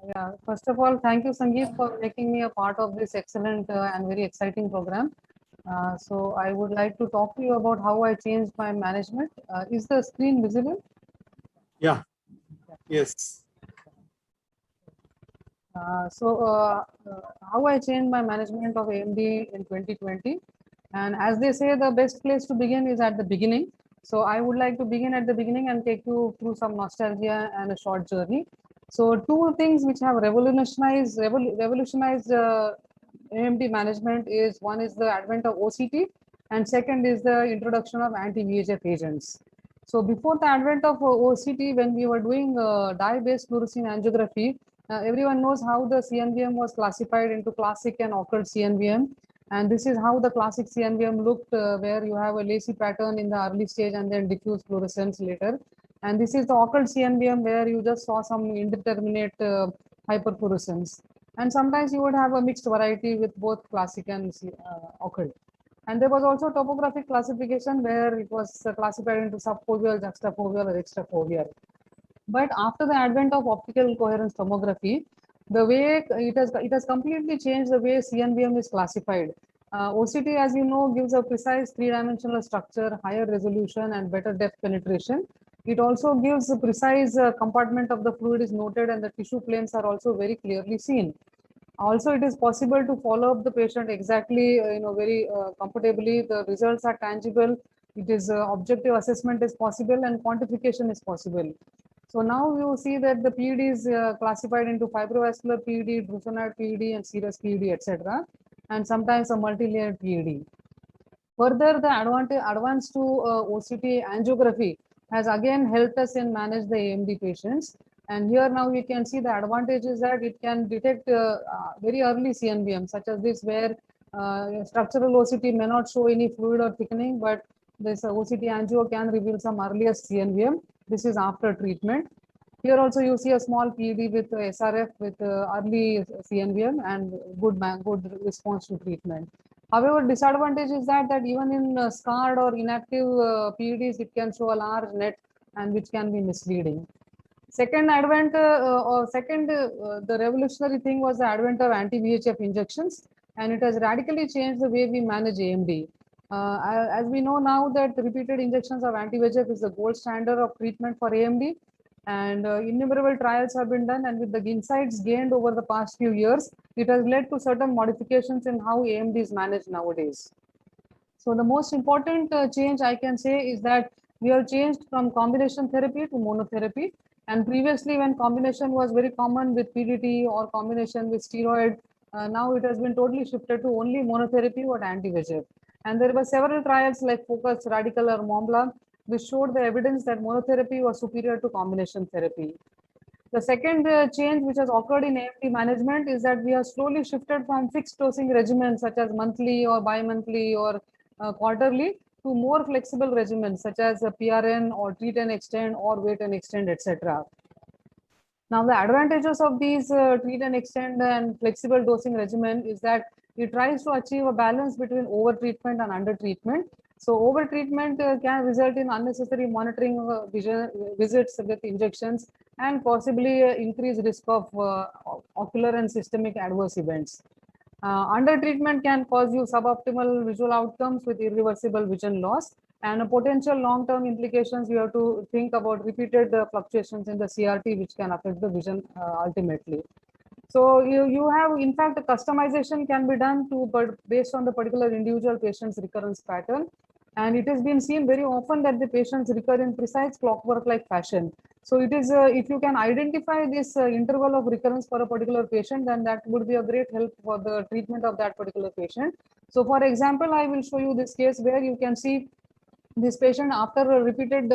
Yeah, first of all, thank you, Sangeet, for making me a part of this excellent and very exciting program. So I would like to talk to you about how I changed my management. Is the screen visible? Yeah. Yes. How I changed my management of AMD in 2020. And as they say, the best place to begin is at the beginning. So I would like to begin at the beginning and take you through some nostalgia and a short journey. So two things which have revolutionized AMD management is one is the advent of OCT and second is the introduction of anti-VEGF agents. So before the advent of OCT, when we were doing dye-based fluorescein angiography, everyone knows how the CNVM was classified into classic and occult CNVM. And this is how the classic CNVM looked, where you have a lacy pattern in the early stage and then diffuse fluorescence later. And this is the occult CNVM where you just saw some indeterminate hyperfluorescence. And sometimes you would have a mixed variety with both classic and occult. And there was also topographic classification where it was classified into subfoveal, juxtafoveal, or extrafoveal. But after the advent of optical coherence tomography, the way it has completely changed the way CNVM is classified. OCT, as you know, gives a precise three-dimensional structure, higher resolution, and better depth penetration. It also gives a precise compartment of the fluid is noted, and the tissue planes are also very clearly seen. Also, it is possible to follow up the patient exactly, very comfortably. The results are tangible. It is objective assessment is possible, and quantification is possible. So now you see that the PED is classified into fibrovascular PED, drusenoid PED, and serous PED, etc., and sometimes a multi-layered PED. Further, the advance to OCT angiography has again helped us in manage the AMD patients. And here now we can see the advantage is that it can detect very early CNVM, such as this, where structural OCT may not show any fluid or thickening, but this OCT angio can reveal some earliest CNVM. This is after treatment. Here also you see a small PED with SRF with early CNVM and good response to treatment. However, disadvantage is that even in scarred or inactive PEDs, it can show a large net and which can be misleading. Second the revolutionary thing was the advent of anti-VEGF injections, and it has radically changed the way we manage AMD. As we know now that repeated injections of anti-VEGF is the gold standard of treatment for AMD, and innumerable trials have been done, and with the insights gained over the past few years, it has led to certain modifications in how AMD is managed nowadays. So the most important change I can say is that we have changed from combination therapy to monotherapy. And previously, when combination was very common with PDT or combination with steroid, now it has been totally shifted to only monotherapy or anti-VEGF. And there were several trials like Focus, Radical, or Mont Blanc, which showed the evidence that monotherapy was superior to combination therapy. The second change which has occurred in AMD management is that we have slowly shifted from fixed dosing regimens such as monthly or bi-monthly or quarterly to more flexible regimens such as PRN or treat and extend or wait and extend, etc. Now, the advantages of these treat and extend and flexible dosing regimen is that it tries to achieve a balance between over treatment and under treatment. So, over treatment can result in unnecessary monitoring visits with injections and possibly increased risk of ocular and systemic adverse events. Under treatment can cause you suboptimal visual outcomes with irreversible vision loss, and a potential long-term implications you have to think about repeated fluctuations in the CRT which can affect the vision ultimately. So you have, in fact, a customization can be done but based on the particular individual patient's recurrence pattern. And it has been seen very often that the patients recur in precise clockwork-like fashion. So it is, if you can identify this interval of recurrence for a particular patient, then that would be a great help for the treatment of that particular patient. So for example, I will show you this case where you can see this patient after repeated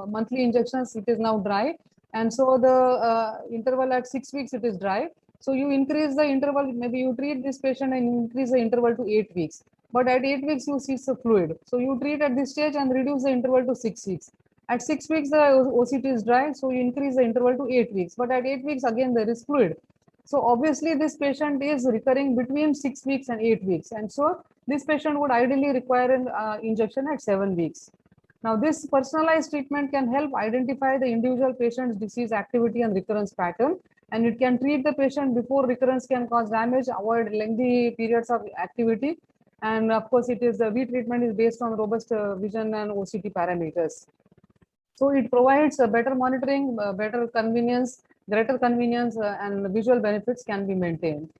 monthly injections, it is now dry. And so the interval at 6 weeks, it is dry. So you increase the interval, maybe you treat this patient and increase the interval to 8 weeks. But at 8 weeks, you see the fluid. So you treat at this stage and reduce the interval to 6 weeks. At 6 weeks, the OCT is dry. So you increase the interval to 8 weeks. But at 8 weeks, again, there is fluid. So obviously, this patient is recurring between 6 weeks and 8 weeks. And so this patient would ideally require an injection at 7 weeks. Now, this personalized treatment can help identify the individual patient's disease activity and recurrence pattern. and it can treat the patient before recurrence can cause damage, avoid lengthy periods of activity. And of course, it is the V treatment is based on robust vision and OCT parameters. So it provides a better monitoring, better convenience, greater convenience, and visual benefits can be maintained.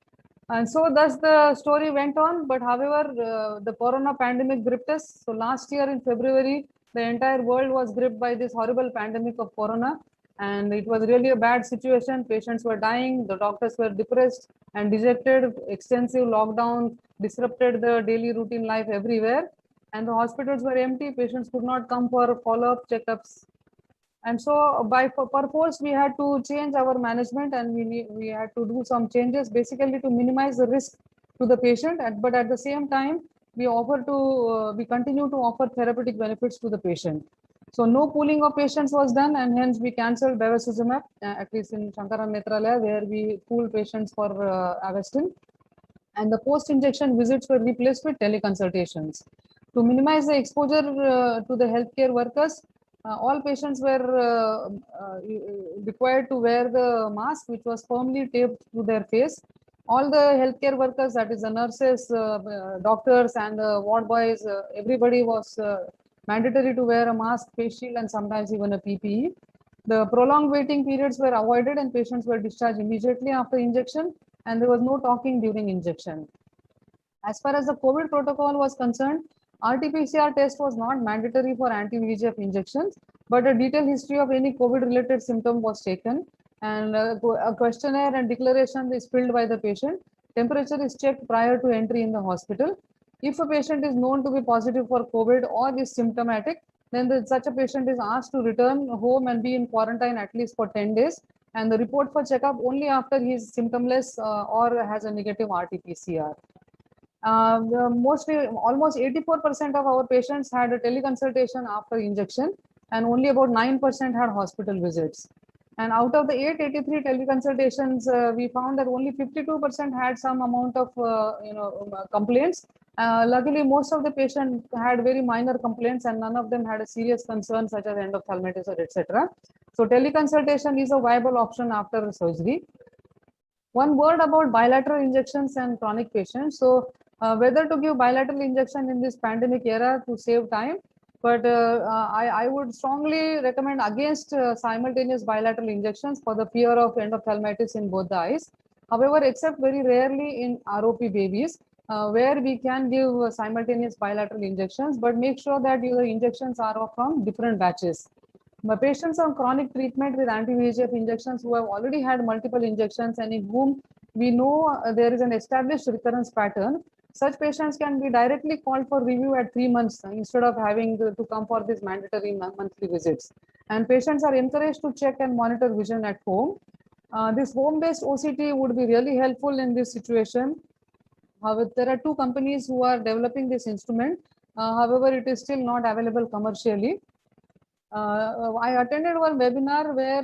And so thus the story went on. But however, the corona pandemic gripped us. So last year in February, the entire world was gripped by this horrible pandemic of corona. And it was really a bad situation. Patients were dying, the doctors were depressed and dejected. Extensive lockdown disrupted the daily routine life everywhere. And the hospitals were empty. Patients could not come for follow-up checkups. And so by purpose, we had to change our management, and we had to do some changes basically to minimize the risk to the patient. But at the same time, we continue to offer therapeutic benefits to the patient. So no pooling of patients was done, and hence we cancelled bevacizumab, at least in Shankara Nethralaya, where we pool patients for Avastin. And the post-injection visits were replaced with teleconsultations. To minimize the exposure to the healthcare workers, all patients were required to wear the mask, which was firmly taped to their face. All the healthcare workers, that is the nurses, doctors, and the ward boys, everybody was mandatory to wear a mask, face shield, and sometimes even a PPE. The prolonged waiting periods were avoided, and patients were discharged immediately after injection, and there was no talking during injection. As far as the COVID protocol was concerned, RT-PCR test was not mandatory for anti-VEGF injections, but a detailed history of any COVID-related symptom was taken, and a questionnaire and declaration is filled by the patient. Temperature is checked prior to entry in the hospital. If a patient is known to be positive for COVID or is symptomatic, then such a patient is asked to return home and be in quarantine at least for 10 days, and the report for checkup only after he is symptomless or has a negative RT-PCR. Mostly, almost 84% of our patients had a teleconsultation after injection, and only about 9% had hospital visits. And out of the 883 teleconsultations, we found that only 52% had some amount of complaints. Luckily, most of the patients had very minor complaints, and none of them had a serious concern such as endophthalmitis or etc. So teleconsultation is a viable option after surgery. One word about bilateral injections and chronic patients. So whether to give bilateral injection in this pandemic era to save time, but I would strongly recommend against simultaneous bilateral injections for the fear of endophthalmitis in both the eyes. However, except very rarely in ROP babies, where we can give simultaneous bilateral injections, but make sure that your injections are from different batches. Patients on chronic treatment with anti-VEGF injections who have already had multiple injections and in whom we know there is an established recurrence pattern, such patients can be directly called for review at 3 months instead of having to come for these mandatory monthly visits. And patients are encouraged to check and monitor vision at home. This home-based OCT would be really helpful in this situation. There are 2 companies who are developing this instrument. However, it is still not available commercially. I attended one webinar where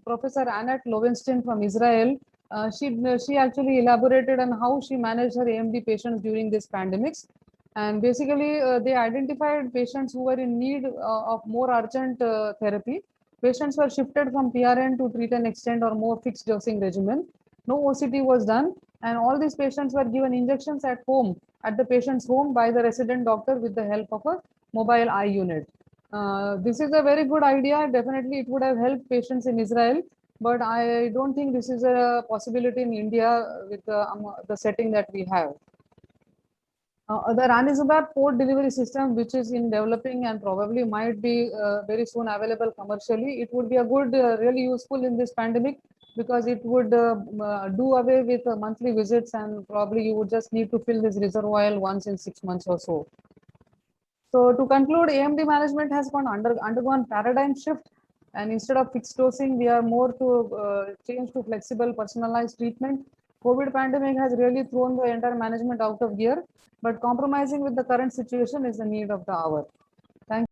Professor Annette Lowenstein from Israel, she actually elaborated on how she managed her AMD patients during this pandemics. And basically, they identified patients who were in need of more urgent therapy. Patients were shifted from PRN to treat and extend or more fixed dosing regimen. No OCT was done, and all these patients were given injections at home, at the patient's home by the resident doctor with the help of a mobile eye unit. This is a very good idea. Definitely, it would have helped patients in Israel, but I don't think this is a possibility in India with the setting that we have. The ranibizumab port delivery system, which is in developing and probably might be very soon available commercially, it would be a good, really useful in this pandemic because it would do away with monthly visits, and probably you would just need to fill this reservoir once in 6 months or so. So to conclude, AMD management has undergone paradigm shift, and instead of fixed dosing, we are more to change to flexible, personalized treatment. COVID pandemic has really thrown the entire management out of gear, but compromising with the current situation is the need of the hour.